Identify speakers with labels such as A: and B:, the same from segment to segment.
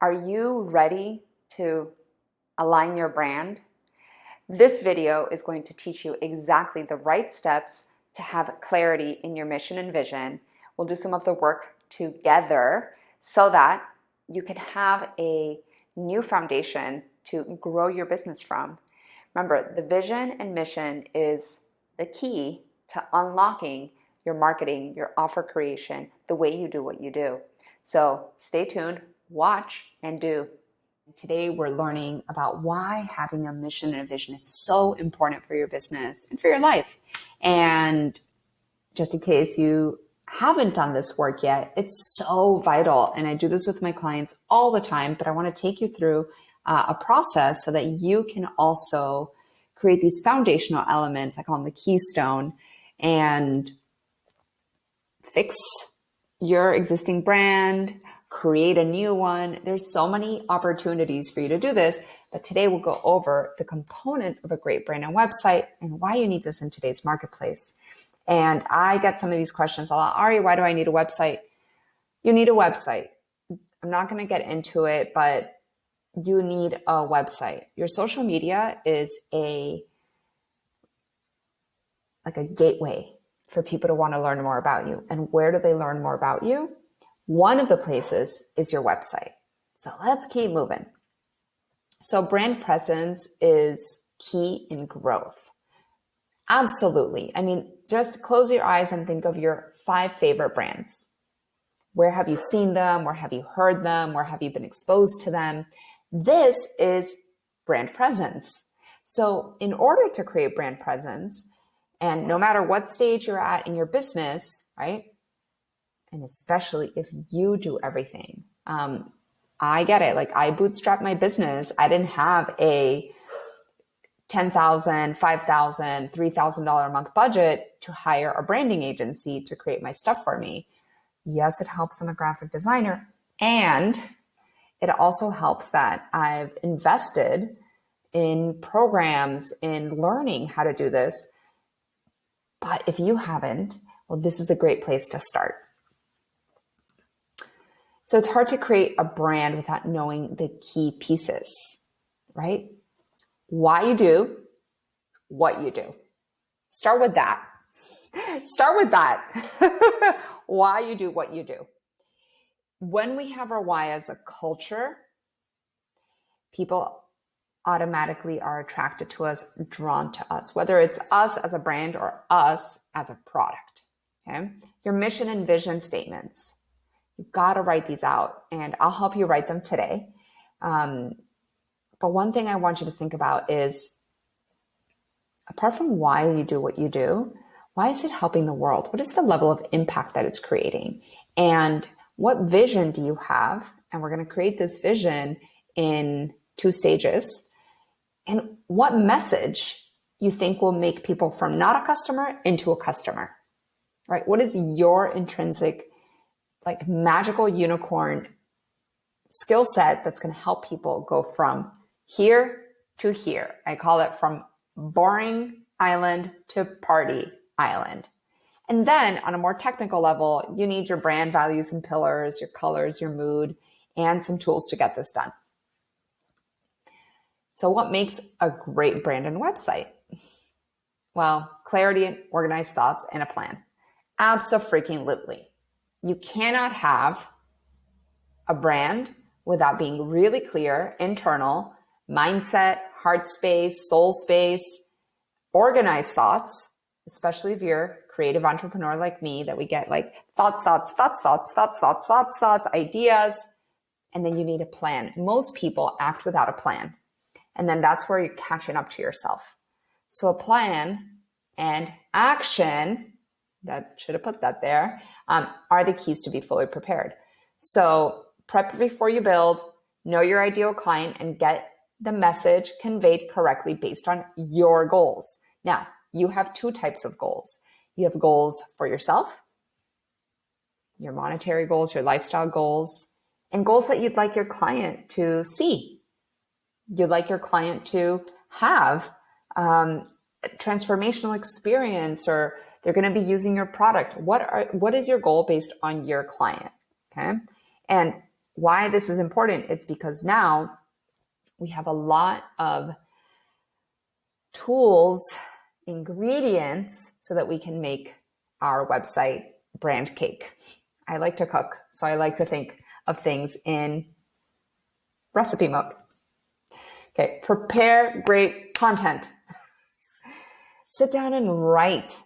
A: Are you ready to align your brand? This video is going to teach you exactly the right steps to have clarity in your mission and vision. We'll do some of the work together so that you can have a new foundation to grow your business from. Remember, the vision and mission is the key to unlocking your marketing, your offer creation, the way you do what you do. So stay tuned, watch, and do. Today, we're learning about why having a mission and a vision is so important for your business and for your life. And just in case you haven't done this work yet, it's so vital. And I do this with my clients all the time, but I want to take you through a process so that you can also create these foundational elements. I call them the keystone, and fix your existing brand, create a new one. There's so many opportunities for you to do this, but today we'll go over the components of a great brand and website and why you need this in today's marketplace. And I get some of these questions a lot. Ari, why do I need a website? You need a website. I'm not going to get into it, but you need a website. Your social media is like a gateway for people to want to learn more about you. And where do they learn more about you? One of the places is your website. So let's keep moving. So brand presence is key in growth. Absolutely. I mean, just close your eyes and think of your 5 favorite brands. Where have you seen them? Where have you heard them? Where have you been exposed to them? This is brand presence. So in order to create brand presence, and no matter what stage you're at in your business, right? And especially if you do everything. I get it. Like, I bootstrapped my business. I didn't have a $10,000, $5,000, $3,000 a month budget to hire a branding agency to create my stuff for me. Yes, it helps I'm a graphic designer. And it also helps that I've invested in programs, in learning how to do this. But if you haven't, well, this is a great place to start. So it's hard to create a brand without knowing the key pieces, right? Why you do what you do. Start with that. Start with that. Why you do what you do. When we have our why as a culture, people automatically are attracted to us, drawn to us, whether it's us as a brand or us as a product. Okay? Your mission and vision statements. You've got to write these out, and I'll help you write them today. But one thing I want you to think about is, apart from why you do what you do, why is it helping the world? What is the level of impact that it's creating? And what vision do you have? And we're going to create this vision in 2 stages. And what message you think will make people from not a customer into a customer, right? What is your intrinsic, like, magical unicorn skill set that's going to help people go from here to here? I call it from boring island to party island. And then on a more technical level, you need your brand values and pillars, your colors, your mood, and some tools to get this done. So what makes a great brand and website? Well, clarity, organized thoughts, and a plan. Abso-freaking-lutely. You cannot have a brand without being really clear, internal, mindset, heart space, soul space, organized thoughts, especially if you're a creative entrepreneur like me, that we get like thoughts, ideas, and then you need a plan. Most people act without a plan. And then that's where you're catching up to yourself. So a plan and action, that should have put that there, are the keys to be fully prepared. So prep before you build, know your ideal client, and get the message conveyed correctly based on your goals. Now, you have 2 types of goals. You have goals for yourself, your monetary goals, your lifestyle goals, and goals that you'd like your client to see. You'd like your client to have a transformational experience, or they're going to be using your product. What is your goal based on your client? Okay. And why this is important, it's because now we have a lot of tools, ingredients, so that we can make our website brand cake. I like to cook, so I like to think of things in recipe mode. Okay, prepare great content. Sit down and write.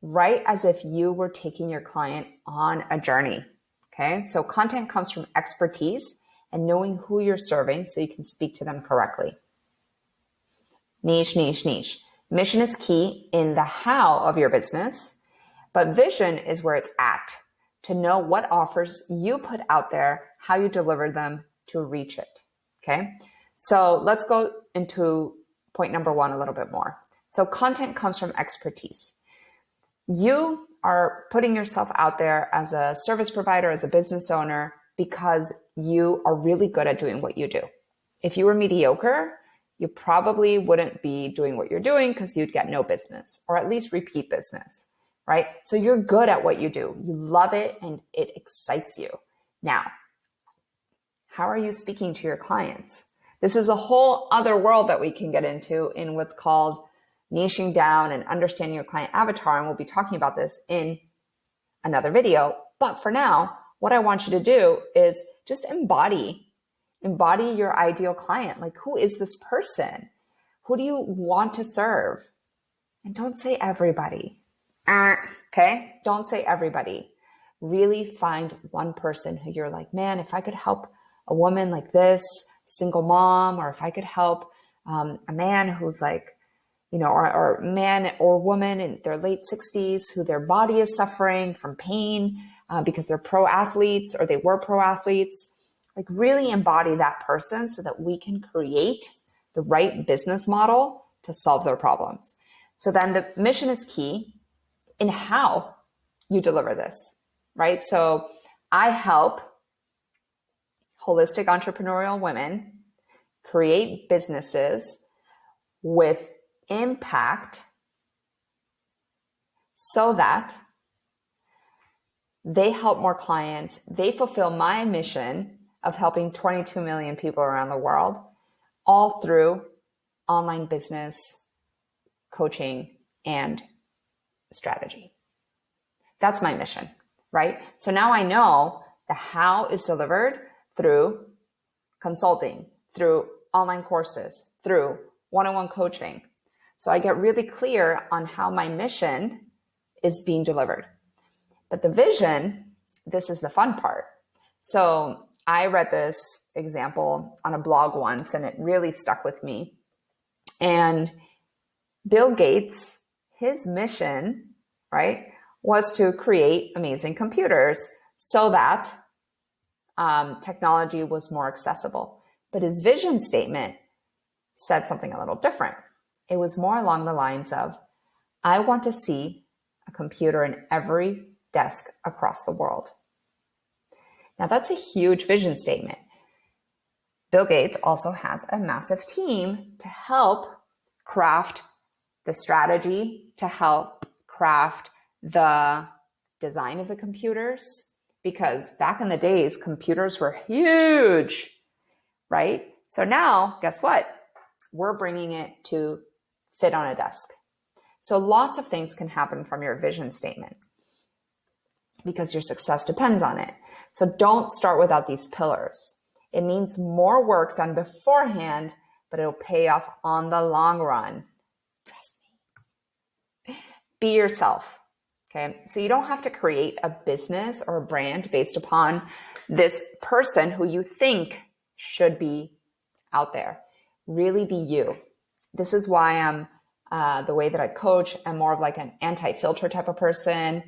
A: Write as if you were taking your client on a journey. Okay, so content comes from expertise and knowing who you're serving so you can speak to them correctly. Niche, niche, niche. Mission is key in the how of your business, but vision is where it's at, to know what offers you put out there, how you deliver them to reach it. Okay, so let's go into point number 1 a little bit more. So content comes from expertise. You are putting yourself out there as a service provider, as a business owner, because you are really good at doing what you do. If you were mediocre, you probably wouldn't be doing what you're doing because you'd get no business, or at least repeat business, right? So you're good at what you do. You love it and it excites you. Now, how are you speaking to your clients? This is a whole other world that we can get into in what's called niching down and understanding your client avatar. And we'll be talking about this in another video. But for now, what I want you to do is just embody your ideal client. Like, who is this person? Who do you want to serve? And don't say everybody. Okay? Don't say everybody. Really find one person who you're like, man, if I could help a woman like this, single mom, or if I could help a man who's like, or man or woman in their late 60s who their body is suffering from pain because they're pro athletes or they were pro athletes. Like, really embody that person so that we can create the right business model to solve their problems. So then the mission is key in how you deliver this, right? So I help holistic entrepreneurial women create businesses with impact so that they help more clients. They fulfill my mission of helping 22 million people around the world, all through online business, coaching, and strategy. That's my mission, right? So now I know the how is delivered through consulting, through online courses, through one-on-one coaching. So I get really clear on how my mission is being delivered. But the vision, this is the fun part. So I read this example on a blog once and it really stuck with me. And Bill Gates, his mission, right, was to create amazing computers so that technology was more accessible. But his vision statement said something a little different. It was more along the lines of, I want to see a computer in every desk across the world. Now that's a huge vision statement. Bill Gates also has a massive team to help craft the strategy, to help craft the design of the computers, because back in the days, computers were huge, right? So now, guess what? We're bringing it to fit on a desk. So lots of things can happen from your vision statement because your success depends on it. So don't start without these pillars. It means more work done beforehand, but it'll pay off on the long run. Trust me. Be yourself. Okay. So you don't have to create a business or a brand based upon this person who you think should be out there. Really be you. This is why I'm the way that I coach. I'm more of like an anti-filter type of person.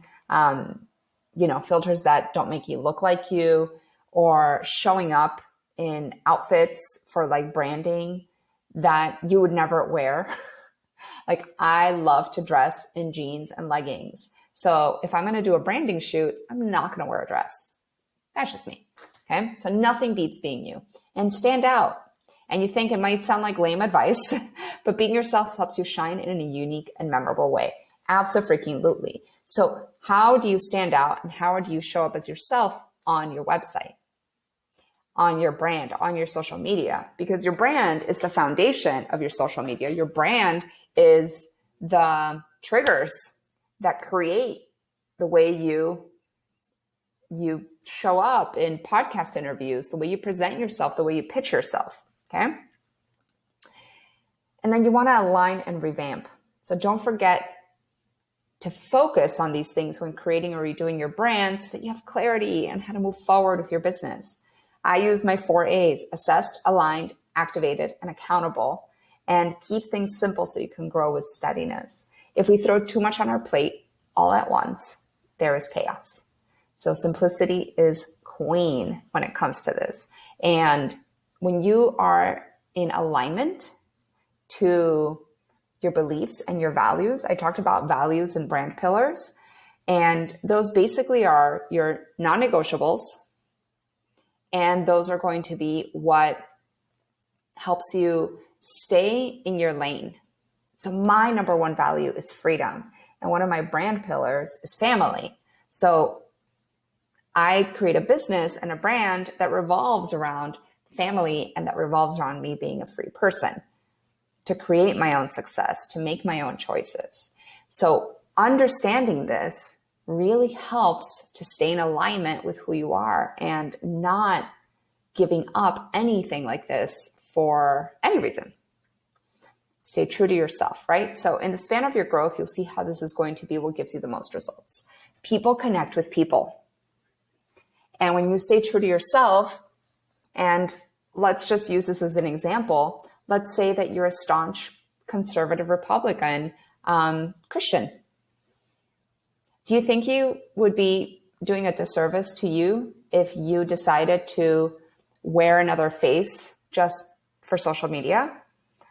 A: Filters that don't make you look like you, or showing up in outfits for like branding that you would never wear. Like, I love to dress in jeans and leggings. So if I'm going to do a branding shoot, I'm not going to wear a dress. That's just me. Okay. So nothing beats being you and stand out. And you think it might sound like lame advice, but being yourself helps you shine in a unique and memorable way. Abso-freaking-lutely. So how do you stand out and how do you show up as yourself on your website? on your brand, on your social media, because your brand is the foundation of your social media. Your brand is the triggers that create the way you show up in podcast interviews, the way you present yourself, the way you pitch yourself, okay? And then you want to align and revamp. So don't forget to focus on these things when creating or redoing your brand so that you have clarity on how to move forward with your business. I use my 4 A's: assessed, aligned, activated, and accountable, and keep things simple so you can grow with steadiness. If we throw too much on our plate all at once, there is chaos. So simplicity is queen when it comes to this. And when you are in alignment to your beliefs and your values, I talked about values and brand pillars, and those basically are your non-negotiables. And those are going to be what helps you stay in your lane. So my number one value is freedom. And one of my brand pillars is family. So I create a business and a brand that revolves around family and that revolves around me being a free person, to create my own success, to make my own choices. So understanding this really helps to stay in alignment with who you are and not giving up anything like this for any reason. Stay true to yourself, right? So in the span of your growth, you'll see how this is going to be what gives you the most results. People connect with people. And when you stay true to yourself, and let's just use this as an example, let's say that you're a staunch conservative Republican Christian. Do you think you would be doing a disservice to you if you decided to wear another face just for social media?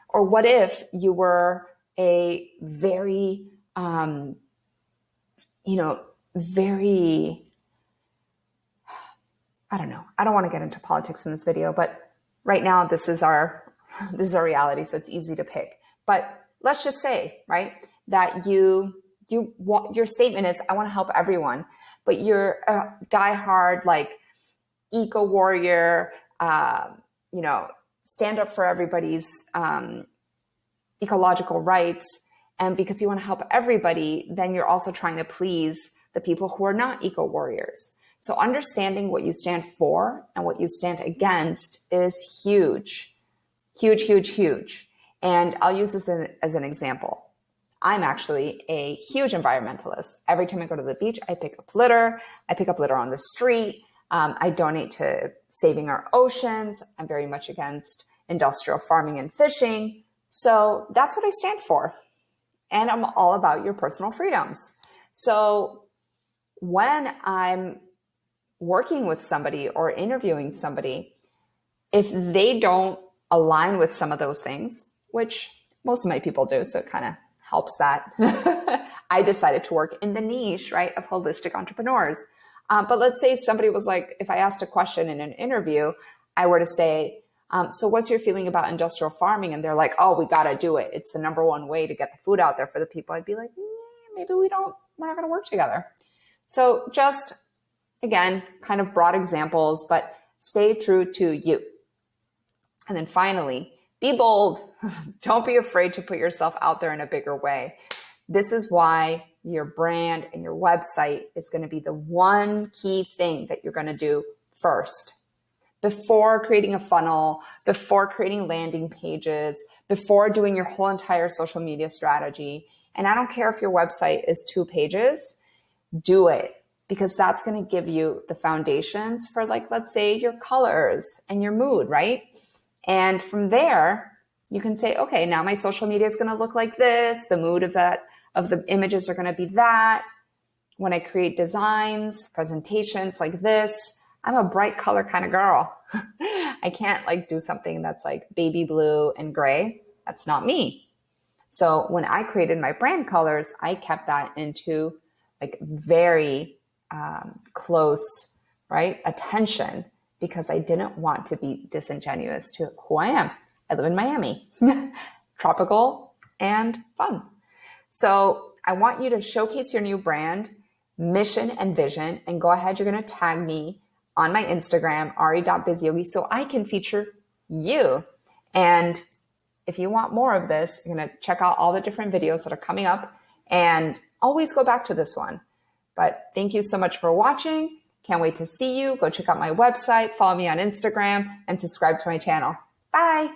A: Or what if you were a very, very, I don't know. I don't want to get into politics in this video, but right now this is our reality, so it's easy to pick. But let's just say, right, that your statement is, I want to help everyone, but you're a diehard, like, eco warrior, stand up for everybody's ecological rights. And because you want to help everybody, then you're also trying to please the people who are not eco warriors. So understanding what you stand for and what you stand against is huge, huge, huge, huge. And I'll use this as an example. I'm actually a huge environmentalist. Every time I go to the beach, I pick up litter. I pick up litter on the street. I donate to saving our oceans. I'm very much against industrial farming and fishing. So that's what I stand for. And I'm all about your personal freedoms. So when I'm working with somebody or interviewing somebody, if they don't align with some of those things, which most of my people do, so it kind of helps that I decided to work in the niche, right, of holistic entrepreneurs. But let's say somebody was like, if I asked a question in an interview, I were to say, so what's your feeling about industrial farming? And they're like, oh, we got to do it. It's the number one way to get the food out there for the people. I'd be like, maybe we're not going to work together. So just, again, kind of broad examples, but stay true to you. And then finally, be bold. Don't be afraid to put yourself out there in a bigger way. This is why your brand and your website is going to be the one key thing that you're going to do first. Before creating a funnel, before creating landing pages, before doing your whole entire social media strategy. And I don't care if your website is 2 pages, do it, because that's going to give you the foundations for, like, let's say your colors and your mood, right? And from there, you can say, okay, now my social media is going to look like this. The mood of the images are going to be that. When I create designs, presentations like this, I'm a bright color kind of girl. I can't do something that's like baby blue and gray. That's not me. So when I created my brand colors, I kept that into very close, right, attention, because I didn't want to be disingenuous to who I am. I live in Miami, tropical and fun. So I want you to showcase your new brand, mission, and vision, and go ahead. You're going to tag me on my Instagram, ari.bizyogi, so I can feature you. And if you want more of this, you're going to check out all the different videos that are coming up and always go back to this one. But thank you so much for watching. Can't wait to see you. Go check out my website, follow me on Instagram, and subscribe to my channel. Bye.